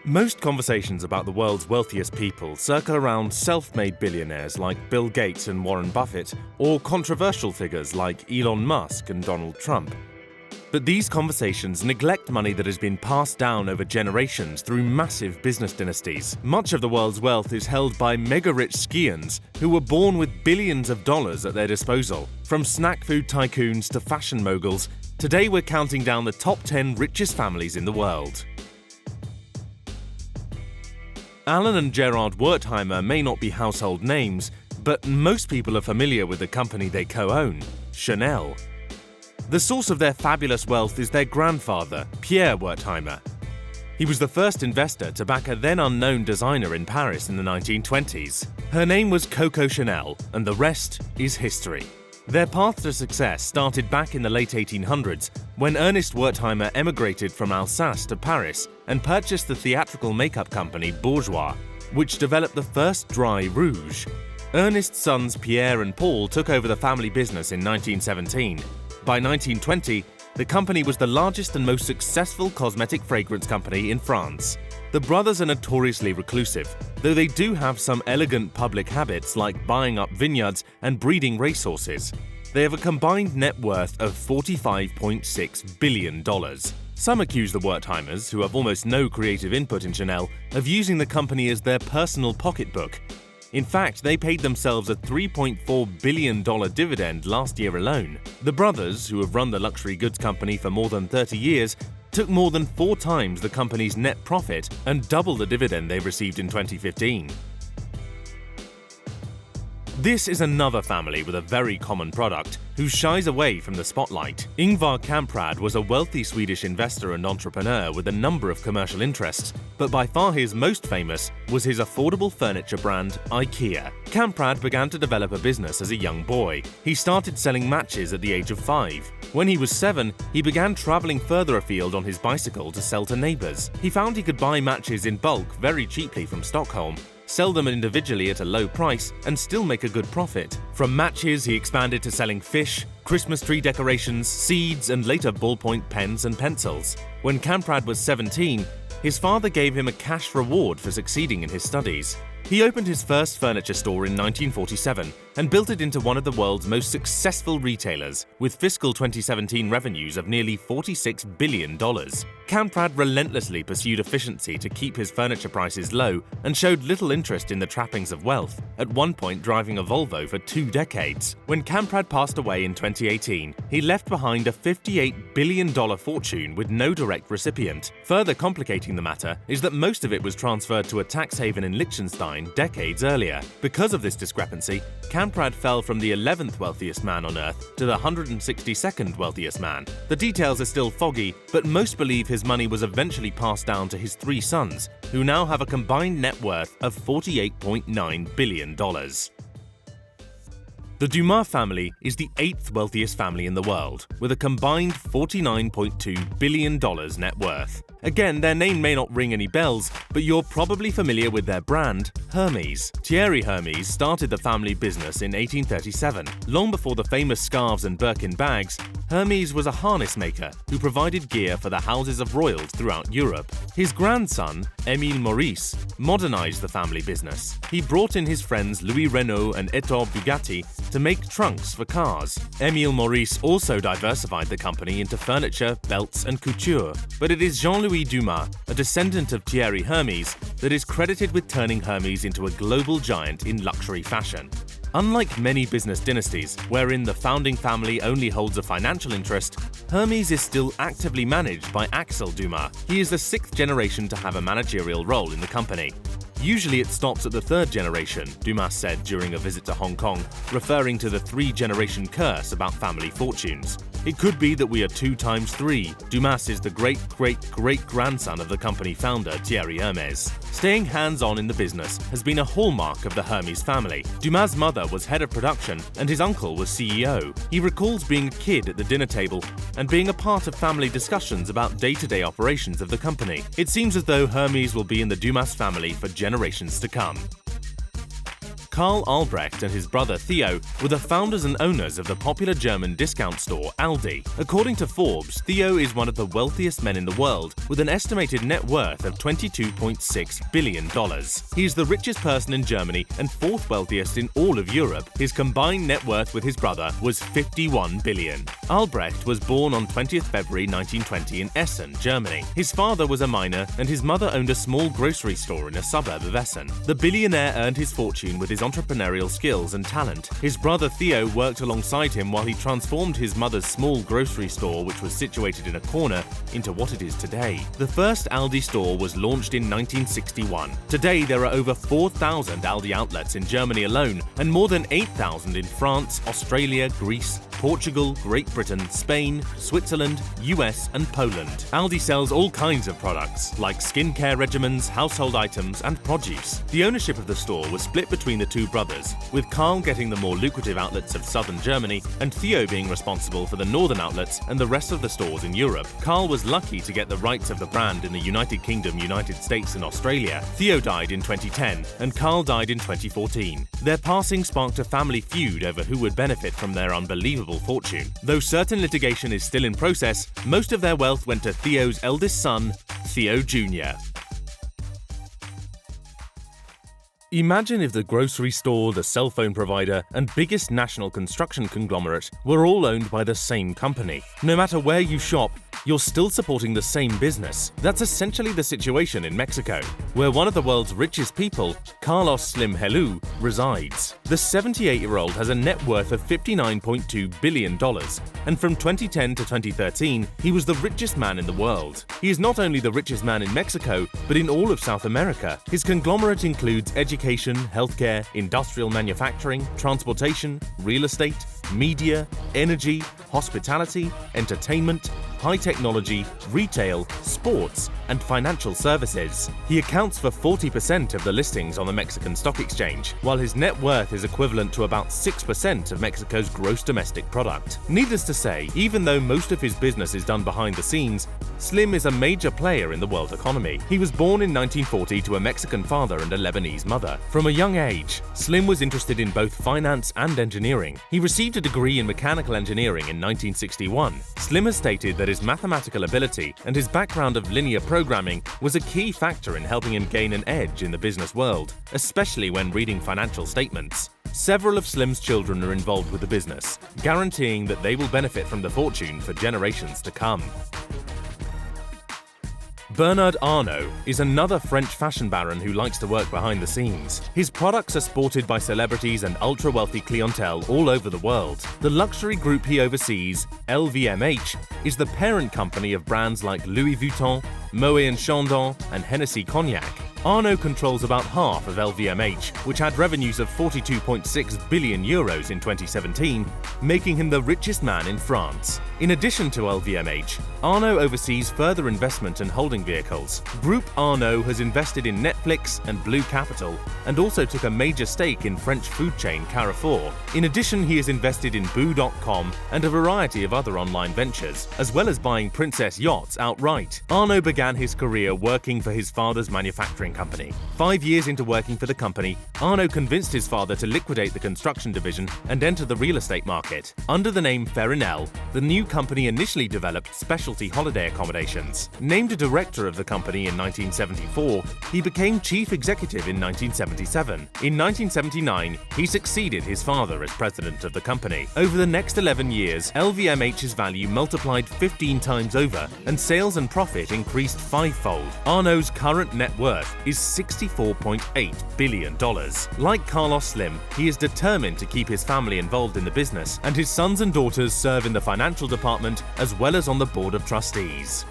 Most conversations about the world's wealthiest people circle around self-made billionaires like Bill Gates and Warren Buffett, or controversial figures like Elon Musk and Donald Trump. But these conversations neglect money that has been passed down over generations through massive business dynasties. Much of the world's wealth is held by mega-rich scions who were born with billions of dollars at their disposal. From snack food tycoons to fashion moguls, today we're counting down the top 10 richest families in the world. Alan and Gerard Wertheimer may not be household names, but most people are familiar with the company they co-own, Chanel. The source of their fabulous wealth is their grandfather, Pierre Wertheimer. He was the first investor to back a then unknown designer in Paris in the 1920s. Her name was Coco Chanel, and the rest is history. Their path to success started back in the late 1800s, when Ernest Wertheimer emigrated from Alsace to Paris and purchased the theatrical makeup company Bourjois, which developed the first dry rouge. Ernest's sons Pierre and Paul took over the family business in 1917. By 1920, the company was the largest and most successful cosmetic fragrance company in France. The brothers are notoriously reclusive, though they do have some elegant public habits like buying up vineyards and breeding racehorses. They have a combined net worth of $45.6 billion. Some accuse the Wertheimers, who have almost no creative input in Chanel, of using the company as their personal pocketbook. In fact, they paid themselves a $3.4 billion dividend last year alone. The brothers, who have run the luxury goods company for more than 30 years, took more than 4 times the company's net profit and double the dividend they received in 2015. This is another family with a very common product who shies away from the spotlight. Ingvar Kamprad was a wealthy Swedish investor and entrepreneur with a number of commercial interests, but by far his most famous was his affordable furniture brand, IKEA. Kamprad began to develop a business as a young boy. He started selling matches at the age of 5. When he was 7, he began traveling further afield on his bicycle to sell to neighbors. He found he could buy matches in bulk very cheaply from Stockholm, sell them individually at a low price, and still make a good profit. From matches, he expanded to selling fish, Christmas tree decorations, seeds, and later ballpoint pens and pencils. When Kamprad was 17, his father gave him a cash reward for succeeding in his studies. He opened his first furniture store in 1947 and built it into one of the world's most successful retailers, with fiscal 2017 revenues of nearly $46 billion. Kamprad relentlessly pursued efficiency to keep his furniture prices low and showed little interest in the trappings of wealth, at one point driving a Volvo for 2 decades. When Kamprad passed away in 2018, he left behind a $58 billion fortune with no direct recipient. Further complicating the matter is that most of it was transferred to a tax haven in Liechtenstein decades earlier. Because of this discrepancy, Kamprad fell from the 11th wealthiest man on Earth to the 162nd wealthiest man. The details are still foggy, but most believe his money was eventually passed down to his 3 sons, who now have a combined net worth of $48.9 billion. The Dumas family is the 8th wealthiest family in the world, with a combined $49.2 billion net worth. Again, their name may not ring any bells, but you're probably familiar with their brand, Hermes. Thierry Hermes started the family business in 1837. Long before the famous scarves and Birkin bags, Hermes was a harness maker who provided gear for the houses of royals throughout Europe. His grandson, Émile Maurice, modernized the family business. He brought in his friends Louis Renault and Ettore Bugatti to make trunks for cars. Émile Maurice also diversified the company into furniture, belts, and couture. But it is Jean-Louis Dumas, a descendant of Thierry Hermes, that is credited with turning Hermes into a global giant in luxury fashion. Unlike many business dynasties, wherein the founding family only holds a financial interest, Hermes is still actively managed by Axel Dumas. He is the 6th generation to have a managerial role in the company. Usually it stops at the 3rd generation, Dumas said during a visit to Hong Kong, referring to the 3-generation curse about family fortunes. It could be that we are 2 times 3. Dumas is the great-great-great-grandson of the company founder, Thierry Hermes. Staying hands-on in the business has been a hallmark of the Hermes family. Dumas' mother was head of production and his uncle was CEO. He recalls being a kid at the dinner table and being a part of family discussions about day-to-day operations of the company. It seems as though Hermes will be in the Dumas family for generations to come. Karl Albrecht and his brother Theo were the founders and owners of the popular German discount store Aldi. According to Forbes, Theo is one of the wealthiest men in the world, with an estimated net worth of $22.6 billion. He is the richest person in Germany and fourth wealthiest in all of Europe. His combined net worth with his brother was $51 billion. Albrecht was born on 20th February 1920 in Essen, Germany. His father was a miner and his mother owned a small grocery store in a suburb of Essen. The billionaire earned his fortune with his entrepreneurial skills and talent. His brother Theo worked alongside him while he transformed his mother's small grocery store, which was situated in a corner, into what it is today. The first Aldi store was launched in 1961. Today, there are over 4,000 Aldi outlets in Germany alone and more than 8,000 in France, Australia, Greece, Portugal, Great Britain, Spain, Switzerland, US and Poland. Aldi sells all kinds of products, like skincare regimens, household items and produce. The ownership of the store was split between the two brothers, with Karl getting the more lucrative outlets of southern Germany and Theo being responsible for the northern outlets and the rest of the stores in Europe. Karl was lucky to get the rights of the brand in the United Kingdom, United States and Australia. Theo died in 2010 and Karl died in 2014. Their passing sparked a family feud over who would benefit from their unbelievable fortune. Though certain litigation is still in process, most of their wealth went to Theo's eldest son, Theo Jr. Imagine if the grocery store, the cell phone provider, and biggest national construction conglomerate were all owned by the same company. No matter where you shop, you're still supporting the same business. That's essentially the situation in Mexico, where one of the world's richest people, Carlos Slim Helú, resides. The 78-year-old has a net worth of $59.2 billion, and from 2010 to 2013, he was the richest man in the world. He is not only the richest man in Mexico, but in all of South America. His conglomerate includes education, healthcare, industrial manufacturing, transportation, real estate, media, energy, hospitality, entertainment, high technology, retail, sports, and financial services. He accounts for 40% of the listings on the Mexican Stock Exchange, while his net worth is equivalent to about 6% of Mexico's gross domestic product. Needless to say, even though most of his business is done behind the scenes, Slim is a major player in the world economy. He was born in 1940 to a Mexican father and a Lebanese mother. From a young age, Slim was interested in both finance and engineering. He received a degree in mechanical engineering in 1961. Slim has stated that his mathematical ability and his background of linear programming was a key factor in helping him gain an edge in the business world, especially when reading financial statements. Several of Slim's children are involved with the business, guaranteeing that they will benefit from the fortune for generations to come. Bernard Arnault is another French fashion baron who likes to work behind the scenes. His products are sported by celebrities and ultra-wealthy clientele all over the world. The luxury group he oversees, LVMH, is the parent company of brands like Louis Vuitton, Moet & Chandon, and Hennessy Cognac. Arnault controls about half of LVMH, which had revenues of €42.6 billion in 2017, making him the richest man in France. In addition to LVMH, Arnault oversees further investment and holding vehicles. Group Arnault has invested in Netflix and Blue Capital, and also took a major stake in French food chain Carrefour. In addition, he has invested in Boo.com and a variety of other online ventures, as well as buying Princess yachts outright. Arnault began his career working for his father's manufacturing company. 5 years into working for the company, Arnault convinced his father to liquidate the construction division and enter the real estate market. Under the name Ferinel, the new company initially developed specialty holiday accommodations. Named a director of the company in 1974, he became chief executive in 1977. In 1979, he succeeded his father as president of the company. Over the next 11 years, LVMH's value multiplied 15 times over, and sales and profit increased fivefold. Arnault's current net worth is $64.8 billion. Like Carlos Slim, he is determined to keep his family involved in the business, and his sons and daughters serve in the financial department as well as on the board of trustees.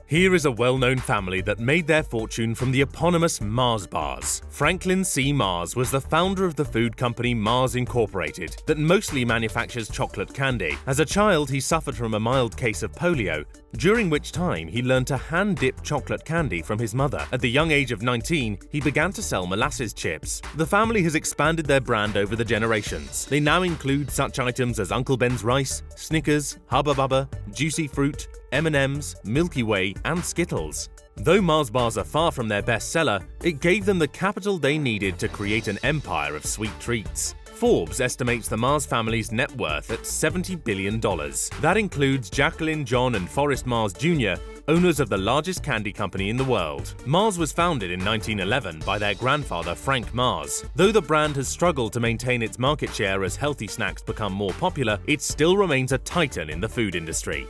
Here is a well-known family that made their fortune from the eponymous Mars bars. Franklin C. Mars was the founder of the food company Mars Incorporated that mostly manufactures chocolate candy. As a child, he suffered from a mild case of polio, during which time he learned to hand-dip chocolate candy from his mother. At the young age of 19, he began to sell molasses chips. The family has expanded their brand over the generations. They now include such items as Uncle Ben's Rice, Snickers, Hubba Bubba, Juicy Fruit, M&M's, Milky Way, and Skittles. Though Mars bars are far from their bestseller, it gave them the capital they needed to create an empire of sweet treats. Forbes estimates the Mars family's net worth at $70 billion. That includes Jacqueline, John, and Forrest Mars Jr., owners of the largest candy company in the world. Mars was founded in 1911 by their grandfather Frank Mars. Though the brand has struggled to maintain its market share as healthy snacks become more popular, it still remains a titan in the food industry.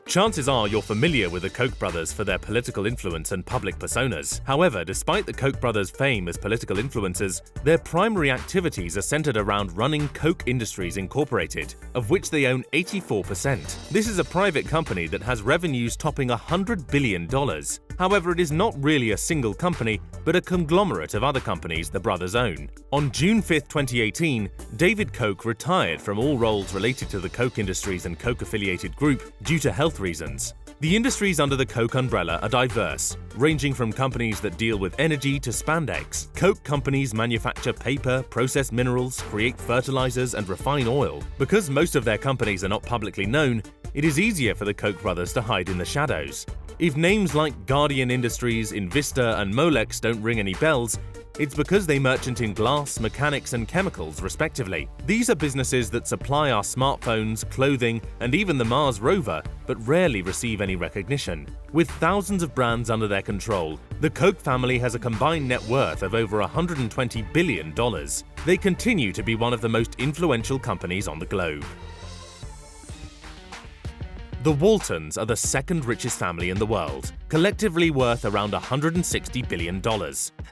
Chances are you're familiar with the Koch brothers for their political influence and public personas. However, despite the Koch brothers' fame as political influencers, their primary activities are centered around running Koch Industries Incorporated, of which they own 84%. This is a private company that has revenues topping $100 billion. However, it is not really a single company, but a conglomerate of other companies the brothers own. On June 5, 2018, David Koch retired from all roles related to the Koch Industries and Koch-affiliated group due to health reasons. The industries under the Koch umbrella are diverse, ranging from companies that deal with energy to spandex. Koch companies manufacture paper, process minerals, create fertilizers, and refine oil. Because most of their companies are not publicly known, it is easier for the Koch brothers to hide in the shadows. If names like Guardian Industries, Invista, and Molex don't ring any bells, it's because they merchant in glass, mechanics, and chemicals, respectively. These are businesses that supply our smartphones, clothing, and even the Mars rover, but rarely receive any recognition. With thousands of brands under their control, the Koch family has a combined net worth of over $120 billion. They continue to be one of the most influential companies on the globe. The Waltons are the second richest family in the world, collectively worth around $160 billion.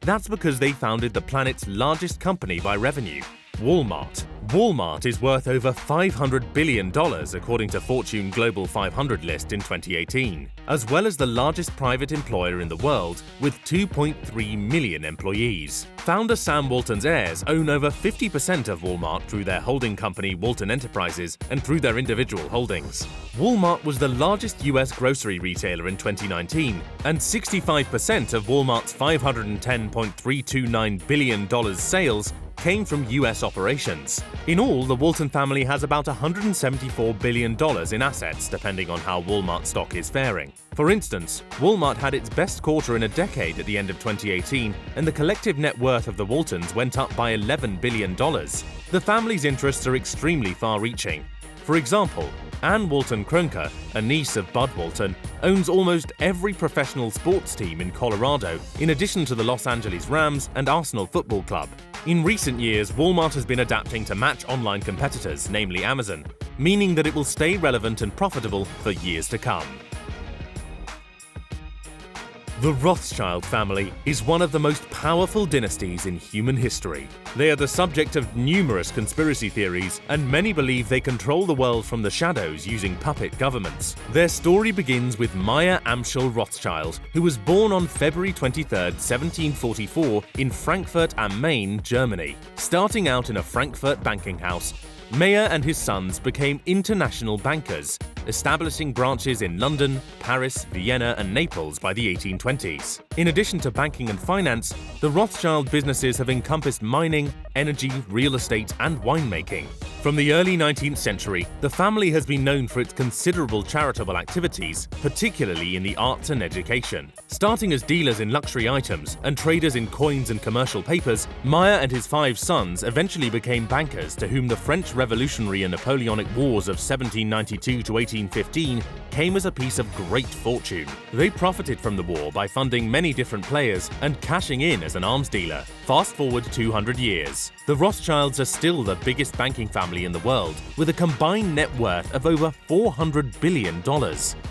That's because they founded the planet's largest company by revenue, Walmart. Walmart is worth over $500 billion according to Fortune Global 500 list in 2018, as well as the largest private employer in the world with 2.3 million employees. Founder Sam Walton's heirs own over 50% of Walmart through their holding company Walton Enterprises and through their individual holdings. Walmart was the largest US grocery retailer in 2019, and 65% of Walmart's $510.329 billion sales came from US operations. In all, the Walton family has about $174 billion in assets, depending on how Walmart stock is faring. For instance, Walmart had its best quarter in a decade at the end of 2018, and the collective net worth of the Waltons went up by $11 billion. The family's interests are extremely far-reaching. For example, Ann Walton Kroenke, a niece of Bud Walton, owns almost every professional sports team in Colorado, in addition to the Los Angeles Rams and Arsenal Football Club. In recent years, Walmart has been adapting to match online competitors, namely Amazon, meaning that it will stay relevant and profitable for years to come. The Rothschild family is one of the most powerful dynasties in human history. They are the subject of numerous conspiracy theories, and many believe they control the world from the shadows using puppet governments. Their story begins with Meyer Amschel Rothschild, who was born on February 23, 1744 in Frankfurt am Main, Germany. Starting out in a Frankfurt banking house, Meyer and his sons became international bankers, establishing branches in London, Paris, Vienna, and Naples by the 1820s. In addition to banking and finance, the Rothschild businesses have encompassed mining, energy, real estate, and winemaking. From the early 19th century, the family has been known for its considerable charitable activities, particularly in the arts and education. Starting as dealers in luxury items and traders in coins and commercial papers, Meyer and his 5 sons eventually became bankers to whom the French Revolutionary and Napoleonic Wars of 1792 to 1815 came as a piece of great fortune. They profited from the war by funding many different players and cashing in as an arms dealer. Fast forward 200 years. The Rothschilds are still the biggest banking family in the world, with a combined net worth of over $400 billion.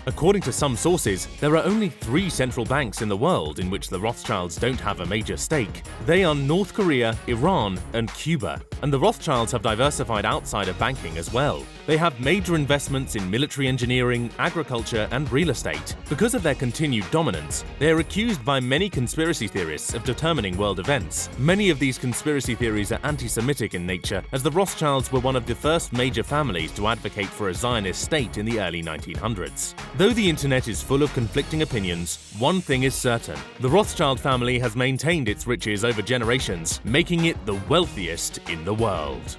According to some sources, there are only 3 central banks in the world in which the Rothschilds don't have a major stake. They are North Korea, Iran, and Cuba, and the Rothschilds have diversified outside of banking as well. They have major investments in military engineering, agriculture, and real estate. Because of their continued dominance, they are accused by many conspiracy theorists of determining world events. Many of these conspiracy theories are anti-Semitic in nature, as the Rothschilds were one of the first major families to advocate for a Zionist state in the early 1900s. Though the internet is full of conflicting opinions, one thing is certain: the Rothschild family has maintained its riches over generations, making it the wealthiest in the world.